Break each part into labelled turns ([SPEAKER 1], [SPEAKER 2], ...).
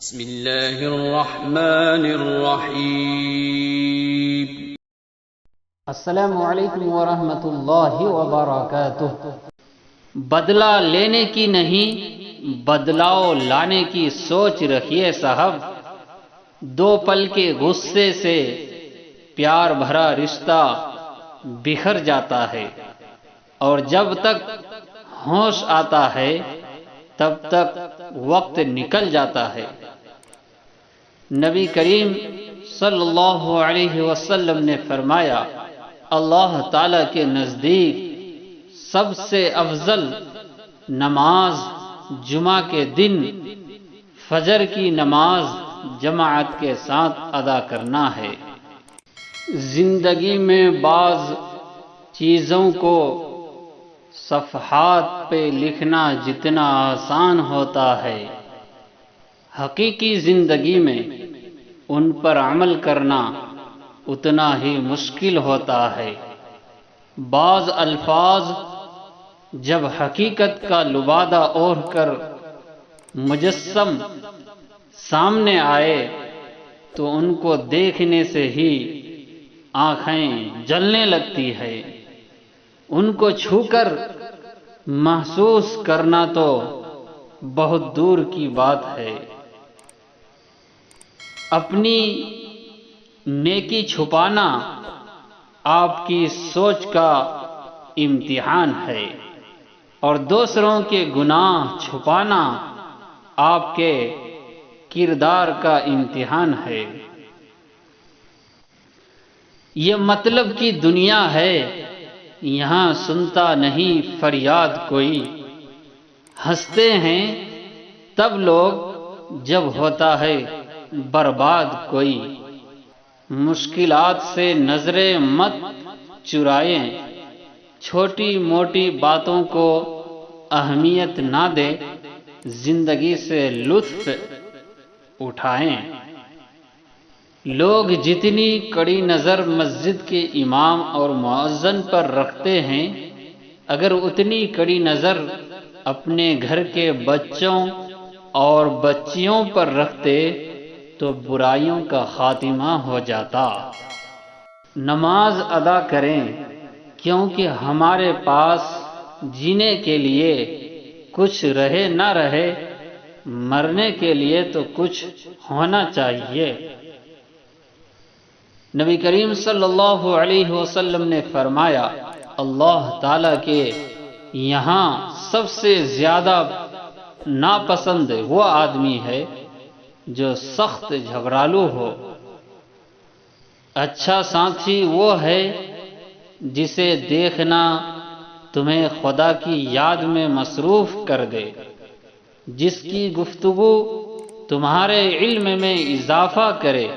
[SPEAKER 1] بسم اللہ الرحمن الرحیم۔
[SPEAKER 2] السلام علیکم ورحمۃ اللہ وبرکاتہ۔ بدلہ لینے کی نہیں، بدلاؤ لانے کی سوچ رکھیے صاحب۔ دو پل کے غصے سے پیار بھرا رشتہ بکھر جاتا ہے، اور جب تک ہوش آتا ہے تب تک وقت نکل جاتا ہے۔ نبی کریم صلی اللہ علیہ وسلم نے فرمایا، اللہ تعالی کے نزدیک سب سے افضل نماز جمعہ کے دن فجر کی نماز جماعت کے ساتھ ادا کرنا ہے۔ زندگی میں بعض چیزوں کو صفحات پہ لکھنا جتنا آسان ہوتا ہے، حقیقی زندگی میں ان پر عمل کرنا اتنا ہی مشکل ہوتا ہے۔ بعض الفاظ جب حقیقت کا لبادہ اوڑھ کر مجسم سامنے آئے تو ان کو دیکھنے سے ہی آنکھیں جلنے لگتی ہے۔ ان کو چھو کر محسوس کرنا تو بہت دور کی بات ہے۔ اپنی نیکی چھپانا آپ کی سوچ کا امتحان ہے، اور دوسروں کے گناہ چھپانا آپ کے کردار کا امتحان ہے۔ یہ مطلب کی دنیا ہے، یہاں سنتا نہیں فریاد کوئی۔ ہنستے ہیں تب لوگ جب ہوتا ہے برباد کوئی۔ مشکلات سے نظریں مت چرائیں، چھوٹی موٹی باتوں کو اہمیت نہ دیں، زندگی سے لطف اٹھائیں۔ لوگ جتنی کڑی نظر مسجد کے امام اور مؤذن پر رکھتے ہیں، اگر اتنی کڑی نظر اپنے گھر کے بچوں اور بچیوں پر رکھتے تو برائیوں کا خاتمہ ہو جاتا۔ نماز ادا کریں، کیونکہ ہمارے پاس جینے کے لیے کچھ رہے نہ رہے، مرنے کے لیے تو کچھ ہونا چاہیے۔ نبی کریم صلی اللہ علیہ وسلم نے فرمایا، اللہ تعالیٰ کے یہاں سب سے زیادہ ناپسند وہ آدمی ہے جو سخت جھگڑالو ہو۔ اچھا ساتھی وہ ہے جسے دیکھنا تمہیں خدا کی یاد میں مصروف کر دے، جس کی گفتگو تمہارے علم میں اضافہ کرے،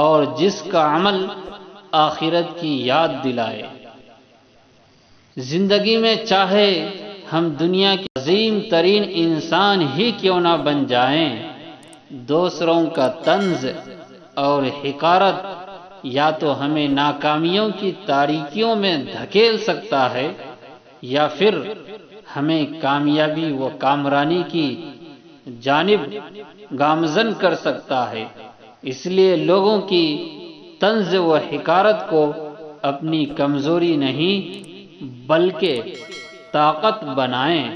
[SPEAKER 2] اور جس کا عمل آخرت کی یاد دلائے۔ زندگی میں چاہے ہم دنیا کے عظیم ترین انسان ہی کیوں نہ بن جائیں، دوسروں کا طنز اور حقارت یا تو ہمیں ناکامیوں کی تاریکیوں میں دھکیل سکتا ہے، یا پھر ہمیں کامیابی و کامرانی کی جانب گامزن کر سکتا ہے۔ اس لیے لوگوں کی طنز و حقارت کو اپنی کمزوری نہیں بلکہ طاقت بنائیں۔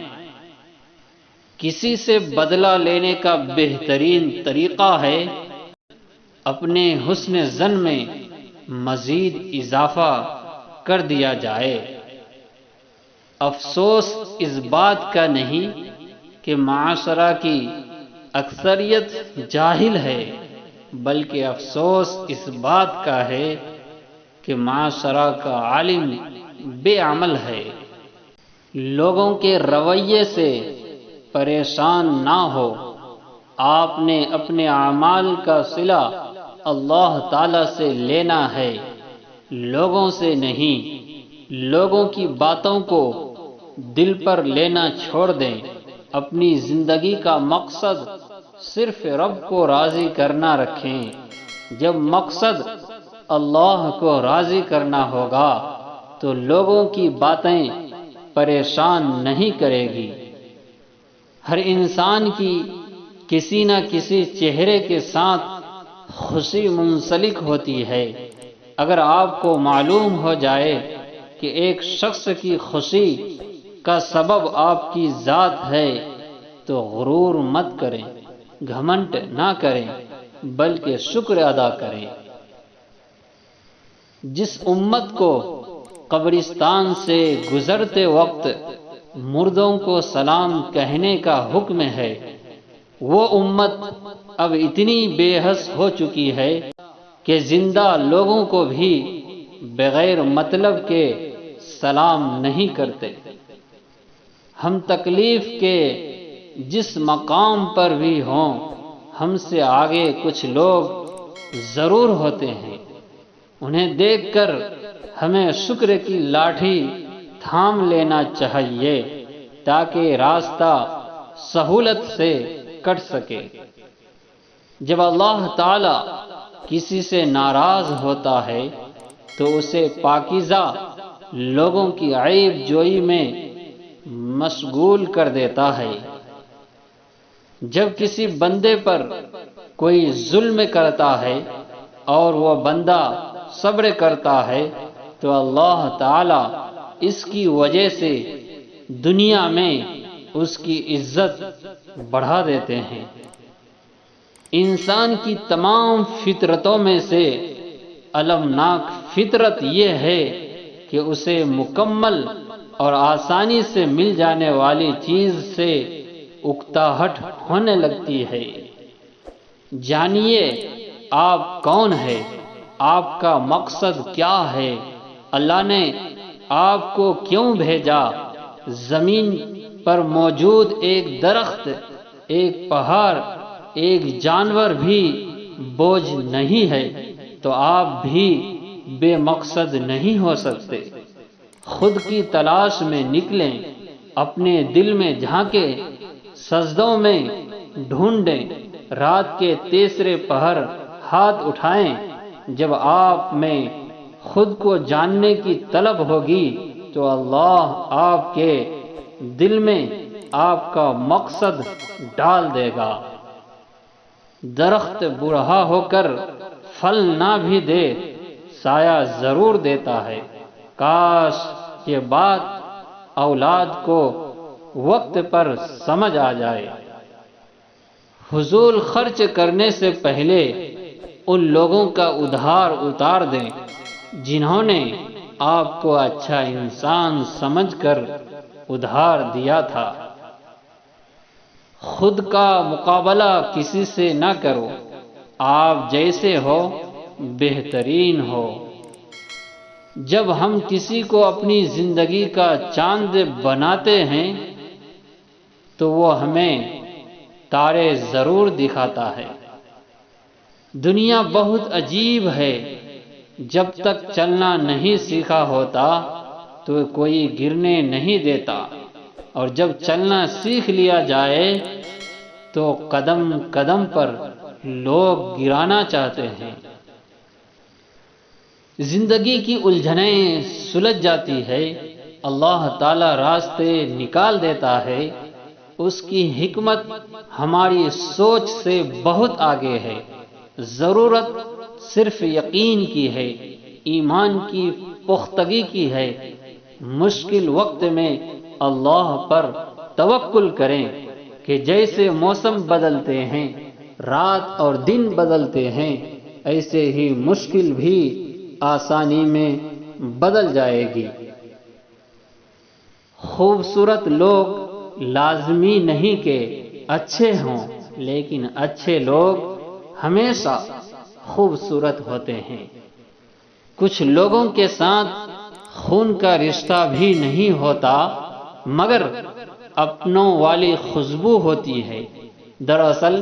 [SPEAKER 2] کسی سے بدلہ لینے کا بہترین طریقہ ہے اپنے حسن ظن میں مزید اضافہ کر دیا جائے۔ افسوس اس بات کا نہیں کہ معاشرہ کی اکثریت جاہل ہے، بلکہ افسوس اس بات کا ہے کہ معاشرہ کا عالم بے عمل ہے۔ لوگوں کے رویے سے پریشان نہ ہو، آپ نے اپنے اعمال کا صلہ اللہ تعالی سے لینا ہے، لوگوں سے نہیں۔ لوگوں کی باتوں کو دل پر لینا چھوڑ دیں۔ اپنی زندگی کا مقصد صرف رب کو راضی کرنا رکھیں۔ جب مقصد اللہ کو راضی کرنا ہوگا تو لوگوں کی باتیں پریشان نہیں کرے گی۔ ہر انسان کی کسی نہ کسی چہرے کے ساتھ خوشی منسلک ہوتی ہے۔ اگر آپ کو معلوم ہو جائے کہ ایک شخص کی خوشی کا سبب آپ کی ذات ہے تو غرور مت کریں، گھمنڈ نہ کریں، بلکہ شکر ادا کریں۔ جس امت کو قبرستان سے گزرتے وقت مردوں کو سلام کہنے کا حکم ہے، وہ امت اب اتنی بے حس ہو چکی ہے کہ زندہ لوگوں کو بھی بغیر مطلب کے سلام نہیں کرتے۔ ہم تکلیف کے جس مقام پر بھی ہوں، ہم سے آگے کچھ لوگ ضرور ہوتے ہیں۔ انہیں دیکھ کر ہمیں شکر کی لاٹھی تھام لینا چاہیے تاکہ راستہ سہولت سے کٹ سکے۔ جب اللہ تعالی کسی سے ناراض ہوتا ہے تو اسے پاکیزہ لوگوں کی عیب جوئی میں مشغول کر دیتا ہے۔ جب کسی بندے پر کوئی ظلم کرتا ہے اور وہ بندہ صبر کرتا ہے تو اللہ تعالی اس کی وجہ سے دنیا میں اس کی عزت بڑھا دیتے ہیں۔ انسان کی تمام فطرتوں میں سے المناک فطرت یہ ہے کہ اسے مکمل اور آسانی سے مل جانے والی چیز سے اکتاہٹ ہونے لگتی ہے۔ جانیے آپ کون ہے، آپ کا مقصد کیا ہے، اللہ نے آپ کو کیوں بھیجا۔ زمین پر موجود ایک درخت، ایک پہاڑ، ایک جانور بھی بوجھ نہیں ہے تو آپ بھی بے مقصد نہیں ہو سکتے۔ خود کی تلاش میں نکلیں، اپنے دل میں جھانکیں، سجدوں میں ڈھونڈیں، رات کے تیسرے پہر ہاتھ اٹھائیں۔ جب آپ میں خود کو جاننے کی طلب ہوگی تو اللہ آپ کے دل میں آپ کا مقصد ڈال دے گا۔ درخت بوڑھا ہو کر پھل نہ بھی دے، سایہ ضرور دیتا ہے۔ کاش یہ بات اولاد کو وقت پر سمجھ آ جائے۔ فضول خرچ کرنے سے پہلے ان لوگوں کا ادھار اتار دیں جنہوں نے آپ کو اچھا انسان سمجھ کر ادھار دیا تھا۔ خود کا مقابلہ کسی سے نہ کرو، آپ جیسے ہو بہترین ہو۔ جب ہم کسی کو اپنی زندگی کا چاند بناتے ہیں تو وہ ہمیں تارے ضرور دکھاتا ہے۔ دنیا بہت عجیب ہے، جب تک چلنا نہیں سیکھا ہوتا تو کوئی گرنے نہیں دیتا، اور جب چلنا سیکھ لیا جائے تو قدم قدم پر لوگ گرانا چاہتے ہیں۔ زندگی کی الجھنیں سلجھ جاتی ہے، اللہ تعالی راستے نکال دیتا ہے۔ اس کی حکمت ہماری سوچ سے بہت آگے ہے۔ ضرورت صرف یقین کی ہے، ایمان کی پختگی کی ہے۔ مشکل وقت میں اللہ پر توکل کریں کہ جیسے موسم بدلتے ہیں، رات اور دن بدلتے ہیں، ایسے ہی مشکل بھی آسانی میں بدل جائے گی۔ خوبصورت لوگ لازمی نہیں کہ اچھے ہوں، لیکن اچھے لوگ ہمیشہ خوبصورت ہوتے ہیں۔ کچھ لوگوں کے ساتھ خون کا رشتہ بھی نہیں ہوتا مگر اپنوں والی خوشبو ہوتی ہے۔ دراصل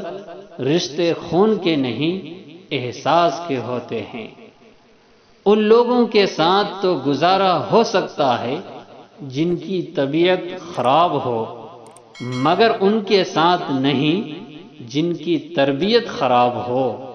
[SPEAKER 2] رشتے خون کے نہیں احساس کے ہوتے ہیں۔ ان لوگوں کے ساتھ تو گزارا ہو سکتا ہے جن کی طبیعت خراب ہو، مگر ان کے ساتھ نہیں جن کی تربیت خراب ہو۔